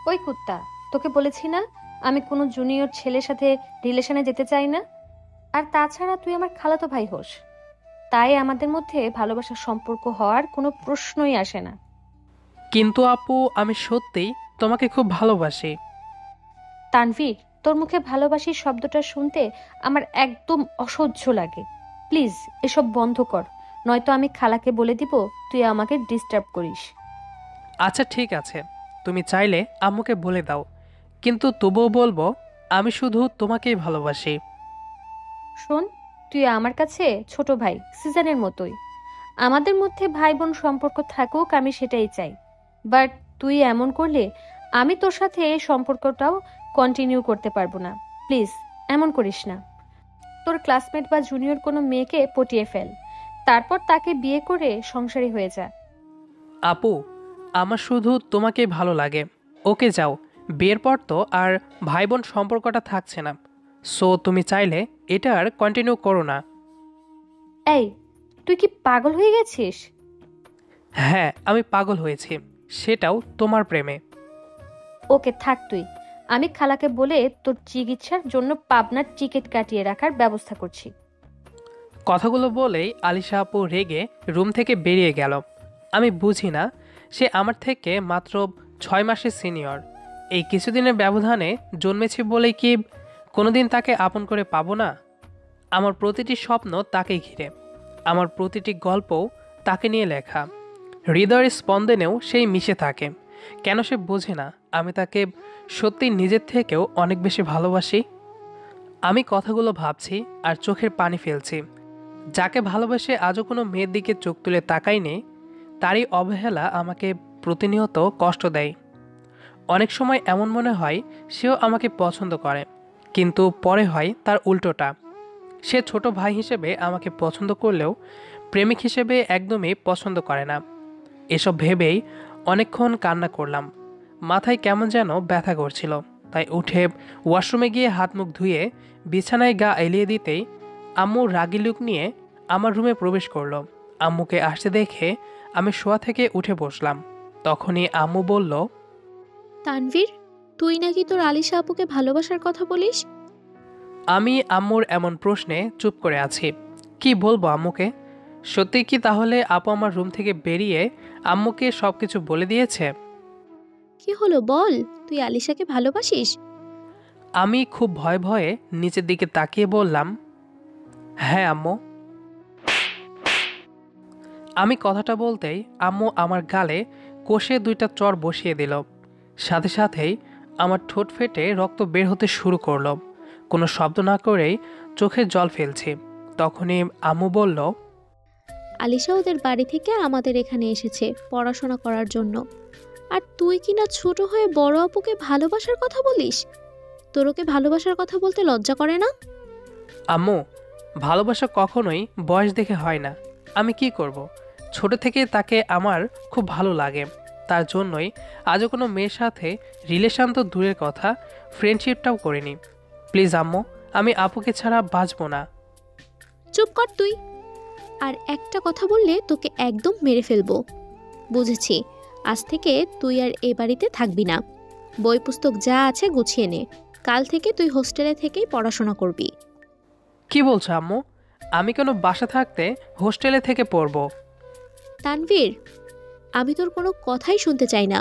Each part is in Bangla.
ওই কুত্তা, তোকে বলেছি না আমি কোনো জুনিয়র ছেলের সাথে রিলেশনে যেতে চাই না। আর তাছাড়া তুই আমার খালাতো ভাই হোস, তাই আমাদের মধ্যে ভালোবাসার সম্পর্ক হওয়ার কোনো প্রশ্নই আসে না। কিন্তু আপু, আমি সত্যিই তোমাকে খুব ভালোবাসি। তানভীর, তোর মুখে ভালোবাসি শব্দটা শুনতে আমার একদম অসহ্য লাগে। প্লিজ এসব বন্ধ কর, নয়তো আমি খালাকে বলে দিব তুই আমাকে ডিস্টার্ব করিস। আচ্ছা ঠিক আছে, তুমি চাইলে আম্মুকে বলে দাও, কিন্তু তবুও বলবো আমি শুধু তোমাকেই ভালোবাসি। শোন, তুই আমার কাছে ছোট ভাই, সিজনের মতোই। আমাদের মধ্যে ভাই বোন সম্পর্ক থাকুক, আমি সেটাই চাই। বাট তুই এমন করলে আমি তোর সাথে এই সম্পর্কটাও কন্টিনিউ করতে পারবো না। প্লিজ এমন করিস না। তোর ক্লাসমেট বা জুনিয়র কোনো মেয়েকে পটিয়ে ফেল, তারপর তাকে বিয়ে করে সংসারী হয়ে যা। আপু, আমার শুধু তোমাকেই ভালো লাগে। ওকে যাও, বিয়ের পর তো আর ভাই বোন সম্পর্কটা থাকছে না। সো তুমি চাইলে এটা আর কন্টিনিউ করো না। এই, তুই কি পাগল হয়ে গেছিস? হ্যাঁ, আমি পাগল হয়েছি, সেটাও তোমার প্রেমে। ওকে থাক তুই, আমি খালাকে বলে তোর চিকিৎসার জন্য পাবনার টিকিট কাটিয়ে রাখার ব্যবস্থা করছি। কথাগুলো বলেই আলিশা আপু রেগে রুম থেকে বেরিয়ে গেল। আমি বুঝি না, সে আমার থেকে মাত্র 6 মাসের সিনিয়র। এই কিছুদিনের ব্যবধানে জন্মেছি বলেই কি কোনোদিন তাকে আপন করে পাবো না? আমার প্রতিটি স্বপ্ন তাকে ঘিরে, আমার প্রতিটি গল্পও তাকে নিয়ে লেখা। হৃদয়ের স্পন্দনেও সেই মিশে থাকে। কেন সে বোঝে না আমি তাকে সত্যি নিজের থেকেও অনেক বেশি ভালোবাসি? আমি কথাগুলো ভাবছি আর চোখের পানি ফেলছি। যাকে ভালোবেসে আজও কোনো মেয়ের দিকে চোখ তুলে তাকাইনি, তারই অবহেলা আমাকে প্রতিনিয়ত কষ্ট দেয়। অনেক সময় এমন মনে হয় সেও আমাকে পছন্দ করে, কিন্তু পরে হয় তার উল্টোটা। সে ছোট ভাই হিসেবে আমাকে পছন্দ করলেও প্রেমিক হিসেবে একদমই পছন্দ করে না। এসব ভেবেই অনেকক্ষণ কান্না করলাম। মাথায় কেমন যেন ব্যথা করছিল, তাই উঠে ওয়াশরুমে গিয়ে হাত মুখ ধুয়ে বিছানায় গা এলিয়ে দিতেই আম্মু রাগী লুক নিয়ে আমার রুমে প্রবেশ করলো। আম্মুকে আসতে দেখে আমি শোয়া থেকে উঠে বসলাম। তখনই আম্মু বলল, তানভীর, তুই নাকি তোর আলিশা আপুকে ভালোবাসার কথা বলিস? আমি আম্মুর এমন প্রশ্নে চুপ করে আছি। কি বলবো আম্মুকে? সত্যি কি তাহলে আপু আমার রুম থেকে বেরিয়ে আম্মুকে সবকিছু বলে দিয়েছে? কি হলো বল, তুই আলিশাকে ভালোবাসিস? আমি খুব ভয়ে ভয়ে নিচের দিকে তাকিয়ে বললাম, হ্যাঁ আম্মু। আমি কথাটা বলতেই আম্মু আমার গালে কষে 2টা চড় বসিয়ে দিল। সাথে সাথেই আমার ঠোঁট ফেটে রক্ত বের হতে শুরু করলো। কোনো শব্দ না করেই চোখে জল ফেলছি। তখনই আম্মু বলল, আলিশা ওদের বাড়ি থেকে আমাদের এখানে এসেছে পড়াশোনা করার জন্য, আর তুই কিনা ছোট হয়ে বড় আপুকে ভালোবাসার কথা বলিস? তোর ওকে ভালোবাসার কথা বলতে লজ্জা করে না? আম্মু, ভালোবাসা কখনোই বয়স দেখে হয় না। আমি কি করব? ছোট থেকে তাকে আমার খুব ভালো লাগে। তার জন্যই আজও কোনো মেয়ের সাথে রিলেশন তো দূরের কথা, ফ্রেন্ডশিপটাও করিনি। প্লিজ আম্মু, আমি আপুকে ছাড়া বাঁচব না। চুপ কর তুই, আর একটা কথা বললে তোকে একদম মেরে ফেলবো। বুঝেছি, আজ থেকে তুই আর এ বাড়িতে থাকবি না। বই পুস্তক যা আছে গুছিয়ে নে, কাল থেকে তুই হোস্টেলে থেকেই পড়াশোনা করবি। কি বলছো আম্মু? আমি কেন বাসা থাকতে হোস্টেলে থেকে পড়ব? তানভীর, আমি তোর কোনো কথাই শুনতে চাই না।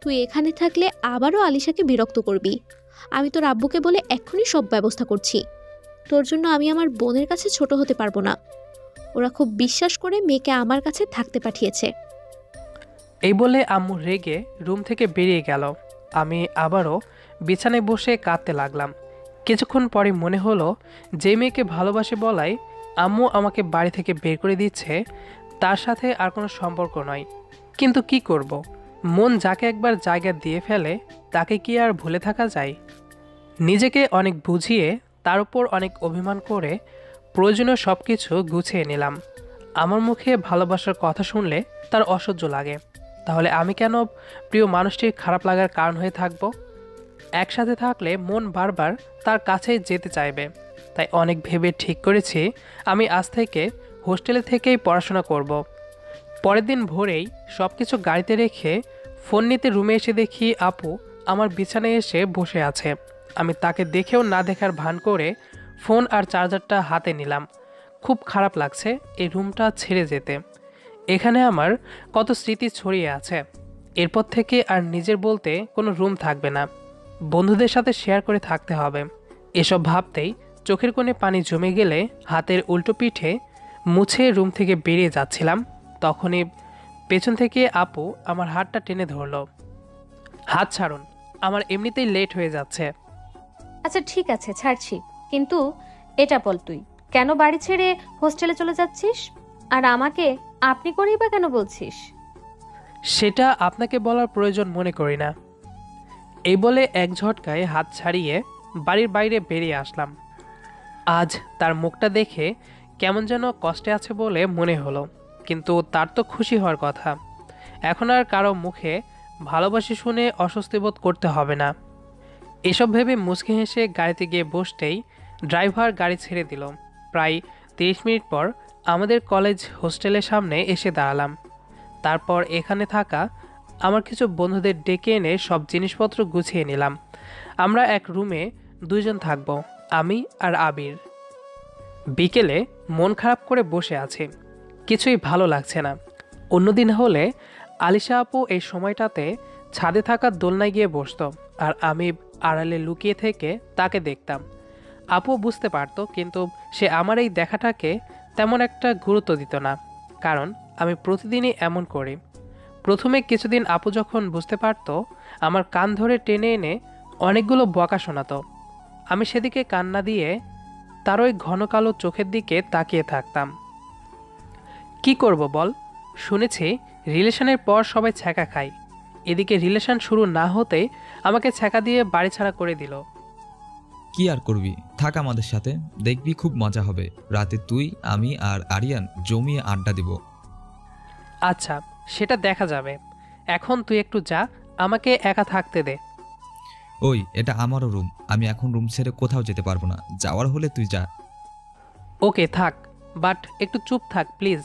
তুই এখানে থাকলে আবারও আলিশাকে বিরক্ত করবি। আমি তোর আব্বুকে বলে এক্ষুনি সব ব্যবস্থা করছি। তোর জন্য আমি আমার বোনের কাছে ছোট হতে পারবো না। ওরা খুব বিশ্বাস করে মেয়েকে আমার কাছে থাকতে পাঠিয়েছে। এই বলে আম্মু রেগে রুম থেকে বেরিয়ে গেল। আমি আবারও বিছানায় বসে কাঁদতে লাগলাম। কিছুক্ষণ পরে মনে হলো, যে মেয়েকে ভালোবাসে বলাই আম্মু আমাকে বাড়ি থেকে বের করে দিচ্ছে, তার সাথে আর কোনো সম্পর্ক নয়। কিন্তু কি করব? মন যাকে একবার জায়গা দিয়ে ফেলে তাকে কি আর ভুলে থাকা যায়? নিজেকে অনেক বুঝিয়ে তার উপর অনেক অভিমান করে প্রয়োজনীয় সব কিছু গুছিয়ে নিলাম। আমার মুখে ভালোবাসার কথা শুনলে তার অসহ্য লাগে, তাহলে আমি কেন প্রিয় মানুষটির খারাপ লাগার কারণ হয়ে থাকব? একসাথে থাকলে মন বারবার তার কাছেই যেতে চাইবে। তাই অনেক ভেবে ঠিক করেছি আমি আজ থেকে হোস্টেলে থেকেই পড়াশোনা করব। পরের দিন ভোরেই সব কিছু গাড়িতে রেখে ফোন নিতে রুমে এসে দেখি আপু আমার বিছানায় এসে বসে আছে। আমি তাকে দেখেও না দেখার ভান করে ফোন আর চার্জারটা হাতে নিলাম। খুব খারাপ লাগছে এই রুমটা ছেড়ে যেতে। এখানে আমার কত স্মৃতি ছড়িয়ে আছে। এরপর থেকে আর নিজের বলতে কোনো রুম থাকবে না, বন্ধুদের সাথে শেয়ার করে থাকতে হবে। এসব ভাবতেই চোখের কোণে পানি জমে গেলে হাতের উল্টো পিঠে মুছে রুম থেকে বেরিয়ে যাচ্ছিলাম, তখনই পেছন থেকে আপু আমার হাতটা টেনে ধরল। হাত ছাড়ুন, আমার এমনিতেই লেট হয়ে যাচ্ছে। আচ্ছা ঠিক আছে, ছাড়ছি, কিন্তু এটা বল তুই কেন বাড়ি ছেড়ে হোস্টেলে চলে যাচ্ছিস? আর আমাকে আপনি করেই বা কেন বলছিস? সেটা আপনাকে বলার প্রয়োজন মনে করি না। এই বলে এক ঝটকায় হাত ছাড়িয়ে বাড়ির বাইরে বেরিয়ে আসলাম। আজ তার মুখটা দেখে কেমন যেন কষ্টে আছে বলে মনে হলো, কিন্তু তার তো খুশি হওয়ার কথা। এখন আর কারো মুখে ভালোবাসি শুনে অস্বস্তি বোধ করতে হবে না। এসব ভেবে মুচকি হেসে গাড়িতে গিয়ে বসতেই ড্রাইভার গাড়ি ছেড়ে দিল। প্রায় 30 মিনিট পর আমাদের কলেজ হোস্টেলের সামনে এসে দাঁড়ালাম। তারপর এখানে থাকা আমার কিছু বন্ধুদের ডেকে এনে সব জিনিসপত্র গুছিয়ে নিলাম। আমরা এক রুমে 2 জন থাকব, আমি আর আবির। বিকেলে মন খারাপ করে বসে আছি, কিছুই ভালো লাগছে না। অন্যদিন হলে আলিশা আপু এই সময়টাতে ছাদে থাকা দোলনায় গিয়ে বসতো, আর আমি আড়ালে লুকিয়ে থেকে তাকে দেখতাম। আপু বুঝতে পারত, কিন্তু সে আমার এই দেখাটাকে তেমন একটা গুরুত্ব দিত না, কারণ আমি প্রতিদিনই এমন করি। প্রথমে কিছুদিন আপু যখন বুঝতে পারত, আমার কান ধরে টেনে এনে অনেকগুলো বকা শোনাতো। আমি সেদিকে কান না দিয়ে তার ওই ঘন কালো চোখের দিকে তাকিয়ে থাকতাম। কি করব বল? শুনেছি রিলেশনের পর সবাই ছ্যাঁকা খায়। এদিকে রিলেশন শুরু না হতেই আমাকে ছ্যাঁকা দিয়ে বাড়ি ছাড়া করে দিল। কি আর করবি, থাক আমাদের সাথে, দেখবি খুব মজা হবে। রাতে তুই, আমি আর আরিয়ান জমিয়ে আড্ডা দিব। আচ্ছা, সেটা দেখা যাবে। এখন তুই একটু যা, আমাকে একা থাকতে দে। ওই, এটা আমারও রুম, আমি এখন রুম ছেড়ে কোথাও যেতে পারবো না। যাওয়ার হলে তুই যা। ওকে থাক, বাট একটু চুপ থাক প্লিজ।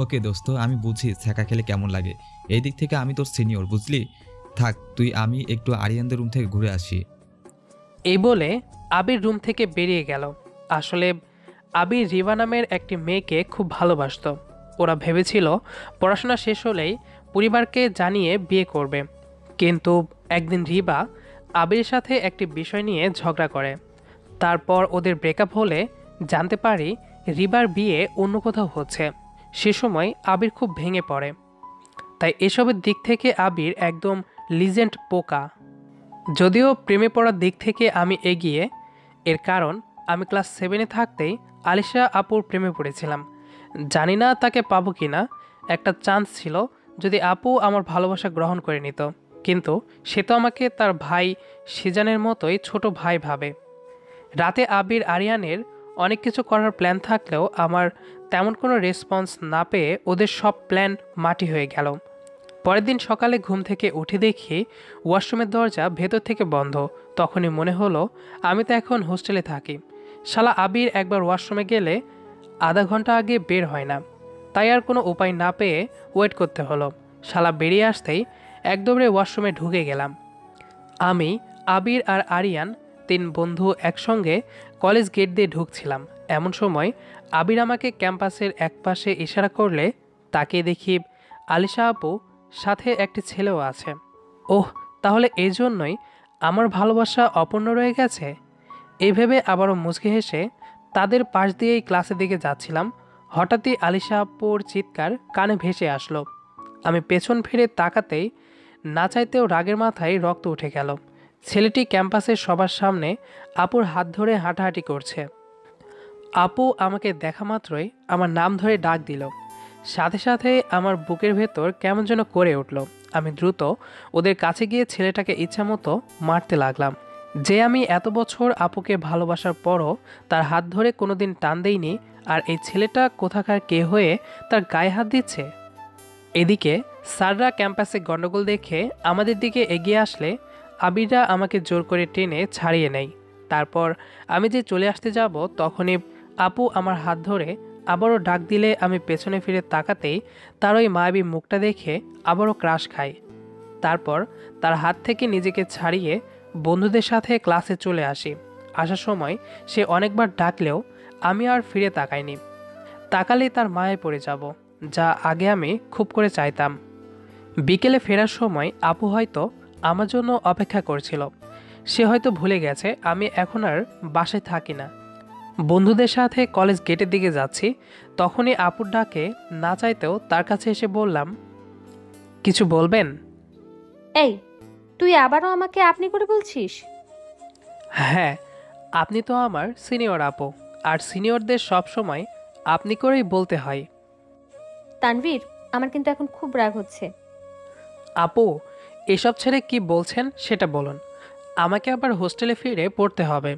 ওকে দোস্ত, আমি বুঝি ছ্যাঁকা খেলে কেমন লাগে। এই দিক থেকে আমি তোর সিনিয়র, বুঝলি? থাক তুই, আমি একটু আরিয়ানদের রুম থেকে ঘুরে আসি। এই বলে আবির রুম থেকে বেরিয়ে গেল। আসলে আবির রিবা নামের একটি মেয়েকে খুব ভালোবাসতো। ওরা ভেবেছিল পড়াশোনা শেষ হলেই পরিবারকে জানিয়ে বিয়ে করবে, কিন্তু একদিন রিবা আবিরের সাথে একটি বিষয় নিয়ে ঝগড়া করে। তারপর ওদের ব্রেকআপ হলে জানতে পারি রিবার বিয়ে অন্য কোথাও হচ্ছে। সে সময় আবির খুব ভেঙে পড়ে। তাই এসবের দিক থেকে আবির একদম লিজেন্ড পোকা। যদিও প্রেমে পড়ার দিক থেকে আমি এগিয়ে, এর কারণ আমি ক্লাস 7-এ থাকতেই আলিশা আপুর প্রেমে পড়েছিলাম। জানি না তাকে পাবো কি না, একটা চান্স ছিল যদি আপু আমার ভালোবাসা গ্রহণ করে নিত, কিন্তু সে তো আমাকে তার ভাই সিজানের মতোই ছোট ভাই ভাবে। রাতে আবির আরিয়ানের অনেক কিছু করার প্ল্যান থাকলেও আমার তেমন কোনো রেসপন্স না পেয়ে ওদের সব প্ল্যান মাটি হয়ে গেল। পরের দিন সকালে ঘুম থেকে উঠে দেখি ওয়াশরুমের দরজা ভেতর থেকে বন্ধ। তখনই মনে হলো আমি তো এখন হোস্টেলে থাকি। শালা আবির একবার ওয়াশরুমে গেলে আধা ঘন্টা আগে বের হয় না, তাই আর কোনো উপায় না পেয়ে ওয়েট করতে হলো। শালা বেরিয়ে আসতেই একদমরে ওয়াশরুমে ঢুকে গেলাম। আমি, আবির আর আরিয়ান 3 বন্ধু একসঙ্গে কলেজ গেট দিয়ে ঢুকছিলাম। এমন সময় আবির আমাকে ক্যাম্পাসের একপাশে ইশারা করলে তাকে দেখি আলিশা আপু সাথে একটি ছেলেও আছে। ওহ, তাহলে এই জন্যই আমার ভালোবাসা অপূর্ণ রয়ে গেছে। এই ভেবে আবারও মুচকি হেসে তাদের পাশ দিয়েই ক্লাসের দিকে যাচ্ছিলাম। হঠাৎই আলিশা আপুর চিৎকার কানে ভেসে আসলো। আমি পেছন ফিরে তাকাতেই না চাইতেও রাগের মাথায় রক্ত উঠে গেল। ছেলেটি ক্যাম্পাসের সবার সামনে আপুর হাত ধরে হাঁটাহাঁটি করছে। আপু আমাকে দেখা মাত্রই আমার নাম ধরে ডাক দিল। সাথে সাথে আমার বুকের ভেতর কেমন যেন করে উঠল। আমি দ্রুত ওদের কাছে গিয়ে ছেলেটাকে ইচ্ছামতো মারতে লাগলাম। যে আমি এত বছর আপুকে ভালোবাসার পরও তার হাত ধরে কোনোদিন টান দেইনি, আর এই ছেলেটা কোথাকার কে হয়ে তার গায়ে হাত দিচ্ছে। এদিকে স্যাররা ক্যাম্পাসে গন্ডগোল দেখে আমাদের দিকে এগিয়ে আসলে আবিররা আমাকে জোর করে টেনে ছাড়িয়ে নেয়। তারপর আমি যে চলে আসতে যাব তখনই আপু আমার হাত ধরে আবারও ডাক দিলে আমি পেছনে ফিরে তাকাতেই তার ওই মায়াবী মুখটা দেখে আবারও ক্রাশ খাই। তারপর তার হাত থেকে নিজেকে ছাড়িয়ে বন্ধুদের সাথে ক্লাসে চলে আসি। আসার সময় সে অনেকবার ডাকলেও আমি আর ফিরে তাকাইনি। তাকালেই তার মায়ায় পড়ে যাব, যা আগে আমি খুব করে চাইতাম। বিকেলে ফেরার সময় আপু হয়তো আমার জন্য অপেক্ষা করছিল। সে হয়তো ভুলে গেছে আমি এখন আর বাসায় থাকি না। বন্ধুদের সাথে কলেজ গেটের দিকে যাচ্ছি, তখনই আপুর ডাকে না চাইতেও তার কাছে এসে বললাম, কিছু বলবেন? এই, তুই আবারও আমাকে আপনি করে বলছিস? হ্যাঁ, আপনি তো আমার সিনিয়র আপু, আর সিনিয়রদের সব সময় আপনি করেই বলতে হয়। তানভীর, আমার কিন্তু এখন খুব রাগ হচ্ছে। আপু, এসব ছেড়ে কি বলছেন সেটা বলুন। আমাকে আবার হোস্টেলে ফিরে পড়তে হবে।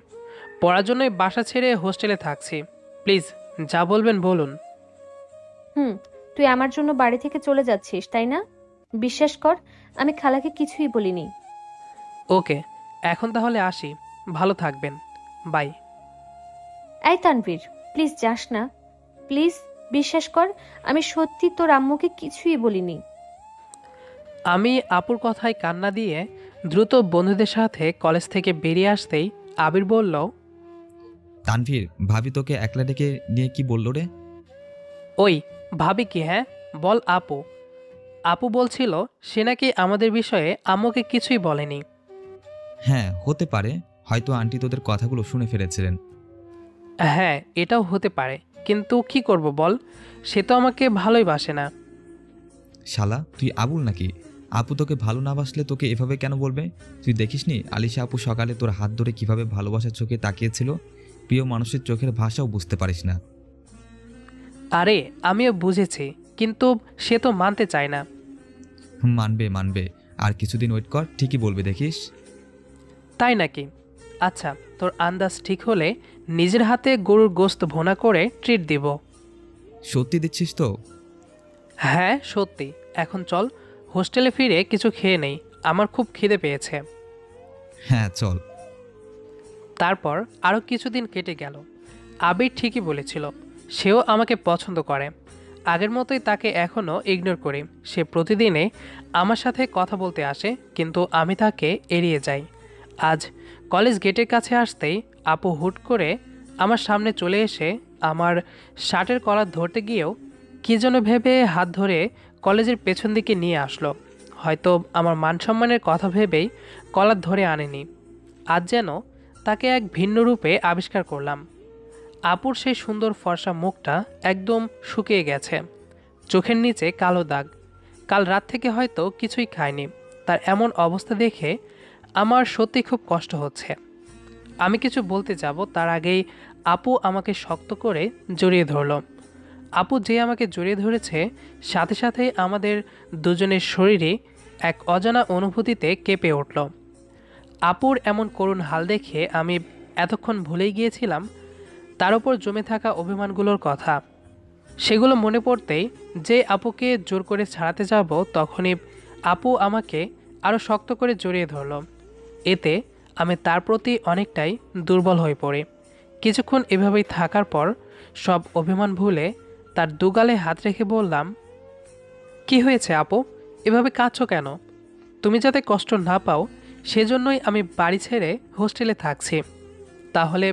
পড়ার জন্যই বাসা ছেড়ে হোস্টেলে থাকছি। প্লিজ যা বলবেন বলুন। তুই আমার জন্য বাড়ি থেকে চলে যাচ্ছিস, তাই না? বিশ্বাস কর, আমি খালাকে কিছুই বলিনি। ওকে, এখন তাহলে আসি। ভালো থাকবেন। বাই। এই তানভীর, প্লিজ যাস না। প্লিজ বিশ্বাস কর, আমি সত্যি তোর আম্মুকে কিছুই বলিনি। আমি আপুর কথায় কান্না দিয়ে দ্রুত বন্ধুদের সাথে কলেজ থেকে বেরিয়ে আসতেই আবির বলল, তানভীর, ভাবি তোকে একলা ডেকে নিয়ে কি বললো রে? ওই ভাবি কি? হ্যাঁ বল আপু। আপু বলছিল সে নাকি আমাদের বিষয়ে আম্মুকে কিছুই বলেনি। হ্যাঁ, হতে পারে, হয়তো আন্টি তোদের কথাগুলো শুনে ফেলেছিলেন। হ্যাঁ, এটাও হতে পারে, কিন্তু কি করব বল, সে তো আমাকে ভালোই বাসে না। শালা, তুই আবুল নাকি? আপু তোকে ভালো না বাসলে তোকে এভাবে কেন বলবে? তুই দেখিসনি আলিশা আপু সকালে তোর হাত ধরে কিভাবে ভালোবাসার চোখে তাকিয়েছিল? প্রিয় মানুষের চোখের ভাষাও বুঝতে পারিস না। আরে আমিও বুঝেছি, কিন্তু সে তো মানতে চায় না। মানবে মানবে, আর কিছুদিন ওয়েট কর, ঠিকই বলবে দেখিস। তাই নাকি? আচ্ছা, তোর আন্দাজ ঠিক হলে নিজের হাতে গরুর গোশত ভুনা করে ট্রিট দিব। সত্যি দিচ্ছিস তো? হ্যাঁ সত্যি। এখন চল হোস্টেলে ফিরে কিছু খেয়ে নেই, আমার খুব খিদে পেয়েছে। হ্যাঁ চল। তারপর আরও কিছুদিন কেটে গেল। আবির ঠিকই বলেছিল, সেও আমাকে পছন্দ করে। আগের মতোই তাকে এখনও ইগনোর করি। সে প্রতিদিনে আমার সাথে কথা বলতে আসে, কিন্তু আমি তাকে এড়িয়ে যাই। আজ কলেজ গেটের কাছে আসতেই আপু হুট করে আমার সামনে চলে এসে আমার শার্টের কলার ধরতে গিয়েও কী যেন ভেবে হাত ধরে কলেজের পেছন দিকে নিয়ে আসলো। হয়তো আমার মান সম্মানের কথা ভেবেই কলার ধরে আনেনি। আজ যেন তাকে এক ভিন্ন রূপে আবিষ্কার করলাম। আপুর সেই সুন্দর ফর্সা মুখটা একদম শুকিয়ে গেছে, চোখের নিচে কালো দাগ। কাল রাত থেকে হয়তো কিছুই খায়নি। তার এমন অবস্থা দেখে আমার সত্যি খুব কষ্ট হচ্ছে। আমি কিছু বলতে যাব তার আগেই আপু আমাকে শক্ত করে জড়িয়ে ধরল। আপু যে আমাকে জড়িয়ে ধরেছে, সাথে সাথে আমাদের দুজনের শরীরে এক অজানা অনুভূতিতে কেঁপে উঠল। আপুর এমন করুণ হাল দেখে আমি এতক্ষণ ভুলেই গিয়েছিলাম তার উপর জমে থাকা অভিমানগুলোর কথা। সেগুলো মনে পড়তেই যে আপুকে জোর করে ছাড়াতে যাব, তখনই আপু আমাকে আরও শক্ত করে জড়িয়ে ধরল। এতে আমি তার প্রতি অনেকটাই দুর্বল হয়ে পড়ি। কিছুক্ষণ এভাবেই থাকার পর সব অভিমান ভুলে তার দুগালে হাত রেখে বললাম, কি হয়েছে আপু, এভাবে কাঁদছো কেন? তুমি যাতে কষ্ট না পাও সেজন্যই আমি বাড়ি ছেড়ে হোস্টেলে থাকছি। তাহলে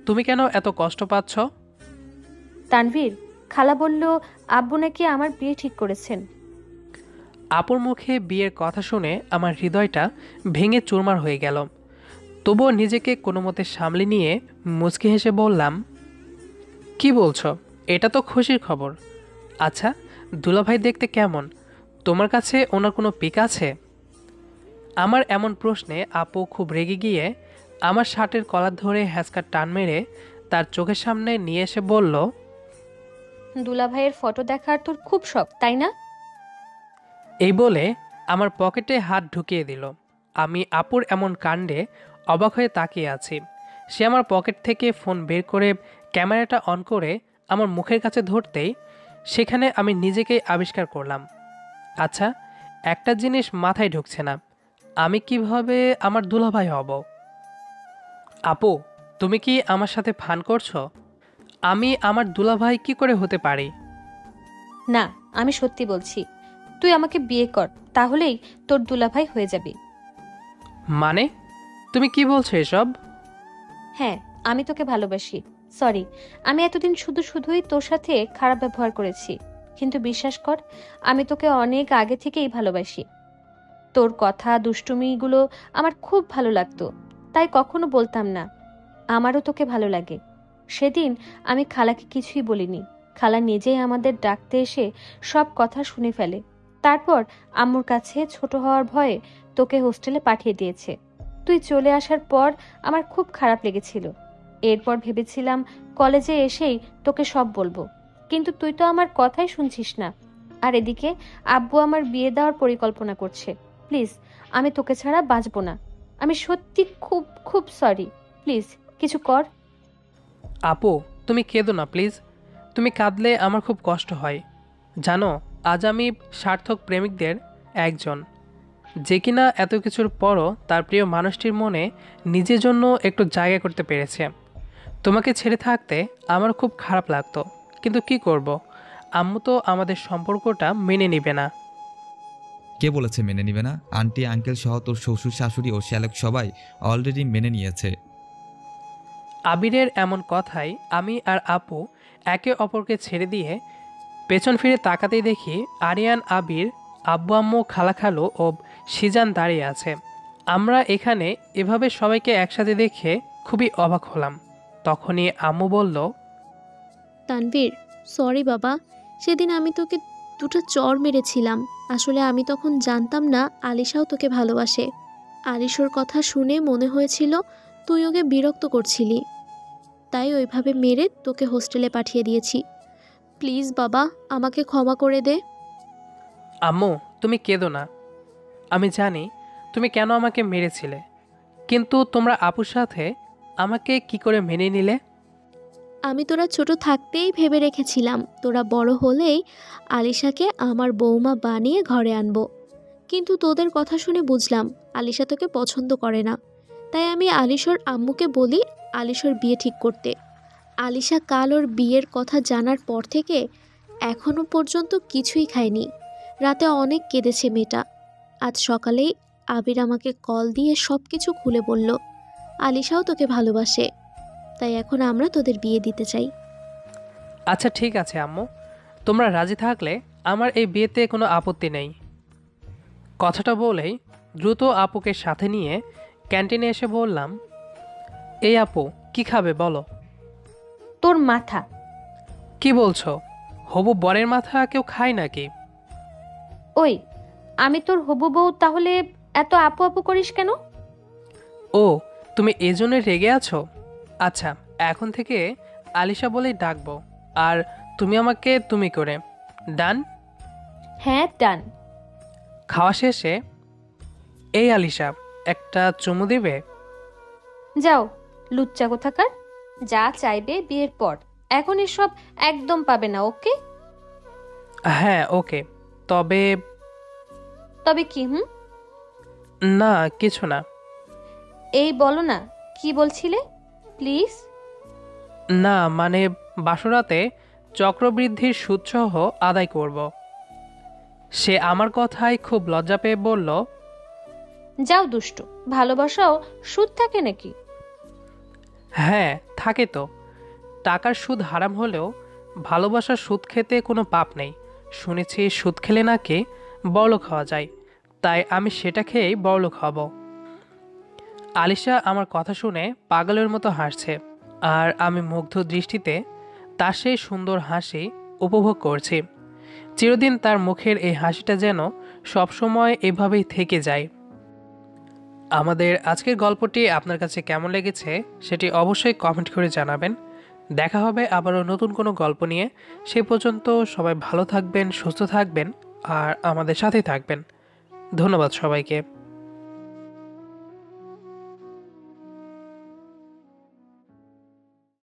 তুমি কেন এত কষ্ট পাচ্ছ? তানভীর, খালা বলল আব্বু নাকি আমার বিয়ে ঠিক করেছেন। আপুর মুখে বিয়ের কথা শুনে আমার হৃদয়টা ভেঙে চুরমার হয়ে গেল। তবুও নিজেকে কোনো মতে সামলে নিয়ে মুচকি হেসে বললাম, কি বলছো? এটা তো খুশির খবর। আচ্ছা, দুলাভাই দেখতে কেমন? তোমার কাছে ওনার কোনো পিক আছে? আমার এমন প্রশ্নে আপু খুব রেগে গিয়ে আমার শার্টের কলার ধরে হ্যাঁচকা টান মেরে তার চোখের সামনে নিয়ে এসে বলল, দুলাভাইয়ের ফটো দেখার তোর খুব শখ, তাই না? এই বলে আমার পকেটে হাত ঢুকিয়ে দিল। আমি আপুর এমন কাণ্ডে অবাক হয়ে তাকিয়ে আছি। সে আমার পকেট থেকে ফোন বের করে ক্যামেরাটা অন করে আমার মুখের কাছে ধরতেই সেখানে আমি নিজেকেই আবিষ্কার করলাম। আচ্ছা, একটা জিনিস মাথায় ঢুকছে না, আমি কিভাবে আমার দুলাভাই হব? আপু, তুমি কি আমার সাথে ফান করছো? আমি আমার দুলাভাই কি করে হতে পারি? না, আমি সত্যি বলছি। তুই আমাকে বিয়ে কর, তাহলেই তোর দুলাভাই হয়ে যাবি। মানে তুমি কি বলছো এসব? হ্যাঁ, আমি তোকে ভালোবাসি। সরি, আমি এতদিন শুধুই তোর সাথে খারাপ ব্যবহার করেছি, কিন্তু বিশ্বাস কর, আমি তোকে অনেক আগে থেকেই ভালোবাসি। তোর কথা দুষ্টুমিগুলো আমার খুব ভালো লাগতো, তাই কখনো বলতাম না আমারও তোকে ভালো লাগে। সেদিন আমি খালাকে কিছুই বলিনি, খালা নিজেই আমাদের ডাকতে এসে সব কথা শুনে ফেলে। তারপর আম্মুর কাছে ছোট হওয়ার ভয়ে তোকে হোস্টেলে পাঠিয়ে দিয়েছে। তুই চলে আসার পর আমার খুব খারাপ লেগেছিল। এরপর ভেবেছিলাম কলেজে এসেই তোকে সব বলবো, কিন্তু তুই তো আমার কথাই শুনছিস না। আর এদিকে আব্বু আমার বিয়ে দেওয়ার পরিকল্পনা করছে। প্লিজ, আমি তোকে ছাড়া বাঁচবো না। আমি সত্যি খুব খুব সরি, প্লিজ কিছু কর। আপু, তুমি কেঁদো না প্লিজ। তুমি কাঁদলে আমার খুব কষ্ট হয়। জানো, আজ আমি সার্থক প্রেমিকদের একজন, যে কিনা এত কিছুর পরও তার প্রিয় মানুষটির মনে নিজের জন্য একটু জায়গা করতে পেরেছে। তোমাকে ছেড়ে থাকতে আমার খুব খারাপ লাগতো, কিন্তু কি করব, আম্মু তো আমাদের সম্পর্কটা মেনে নিবে না। কে বলেছে মেনে নিবে না? আন্টি আঙ্কেল সহ তোর শ্বশুর শাশুড়ি ও শ্যালক সবাই অলরেডি মেনে নিয়েছে। আবিরের এমন কথাই আমি আর আপু একে অপরকে ছেড়ে দিয়ে পেছন ফিরে তাকাতেই দেখি আরিয়ান, আবির, আব্বু আম্মু, খালা খালু ও সিজান দাঁড়িয়ে আছে। আমরা এখানে এভাবে সবাইকে একসাথে দেখে খুবই অবাক হলাম। তখনই আম্মু বলল, তানভীর, সরি বাবা, সেদিন আমি তোকে দুটো চড় মেরেছিলাম। আসলে আমি তখন জানতাম না আলিশাও তোকে ভালোবাসে। আলিশোর কথা শুনে মনে হয়েছিল তুই ওকে বিরক্ত করছিলি, তাই ওইভাবে মেরে তোকে হোস্টেলে পাঠিয়ে দিয়েছি। প্লিজ বাবা, আমাকে ক্ষমা করে দে। আম্মু তুমি কেঁদো না। আমি জানি তুমি কেন আমাকে মেরেছিলে, কিন্তু তোমরা আপুর সাথে আমাকে কি করে মেনে নিলে? আমি তোরা ছোট থাকতেই ভেবে রেখেছিলাম তোরা বড় হলেই আলিশাকে আমার বৌমা বানিয়ে ঘরে আনবো, কিন্তু তোদের কথা শুনে বুঝলাম আলিশা তোকে পছন্দ করে না। তাই আমি আলিশার আম্মুকে বলি আলিশার বিয়ে ঠিক করতে। আলিশা কাল ওর বিয়ের কথা জানার পর থেকে এখনো পর্যন্ত কিছুই খায়নি। রাতে অনেক কেঁদেছে মেয়েটা। আজ সকালেই আবির আমাকে কল দিয়ে সব কিছু খুলে বলল আলিশাও তোকে ভালোবাসে, তাই এখন আমরা তোদের বিয়ে দিতে চাই। আচ্ছা ঠিক আছে আম্মু, তোমরা রাজি থাকলে আমার এই বিয়েতে কোনো আপত্তি নেই। কথাটা বলেই দ্রুত আপুকে সাথে নিয়ে ক্যান্টিনে এসে বললাম, এই আপু কি খাবে বলো? তোর মাথা। কি বলছো? হবু বরের মাথা কেউ খায় নাকি? ওই, আমি তোর হবু বউ, তাহলে এত আপু আপু করিস কেন? ও, তুমি এজন্য রেগে আছো? আচ্ছা, এখন থেকে আলিশা বলেই ডাকবো, আর তুমি আমাকে তুমি করে। ডান? হ্যাঁ, ডান। খাওয়া শেষে, এই আলিশা, একটা চুমু দেবে? যাও, লুচ্চা কোথাকার। যা চাইবে বিয়ের পর, এখন এসব একদম পাবে না, ওকে? হ্যাঁ ওকে। তবে তবে কি? না, কিছু না। এই বলো না, কি বলছিলে প্লিজ? না মানে, বাসরাতে চক্রবৃদ্ধির সুদসহ আদায় করব। সে আমার কথায় খুব লজ্জা পেয়ে বলল, যাও দুষ্টু, ভালোবাসাও সুদ থাকে নাকি? হ্যাঁ থাকে তো। টাকার সুদ হারাম হলেও ভালোবাসার সুদ খেতে কোনো পাপ নেই। শুনেছি সুদ খেলে নাকি বড়লোক হওয়া যায়, তাই আমি সেটা খেয়েই বড়লোক হব। আলিশা আমার কথা শুনে পাগলের মতো হাসছে, আর আমি মুগ্ধ দৃষ্টিতে তার সেই সুন্দর হাসি উপভোগ করছি। চিরদিন তার মুখের এই হাসিটা যেন সবসময় এভাবেই থেকে যায়। আমাদের আজকের গল্পটি আপনার কাছে কেমন লেগেছে সেটি অবশ্যই কমেন্ট করে জানাবেন। দেখা হবে আবারও নতুন কোনো গল্প নিয়ে। সে পর্যন্ত সবাই ভালো থাকবেন, সুস্থ থাকবেন, আর আমাদের সাথেই থাকবেন। ধন্যবাদ সবাইকে।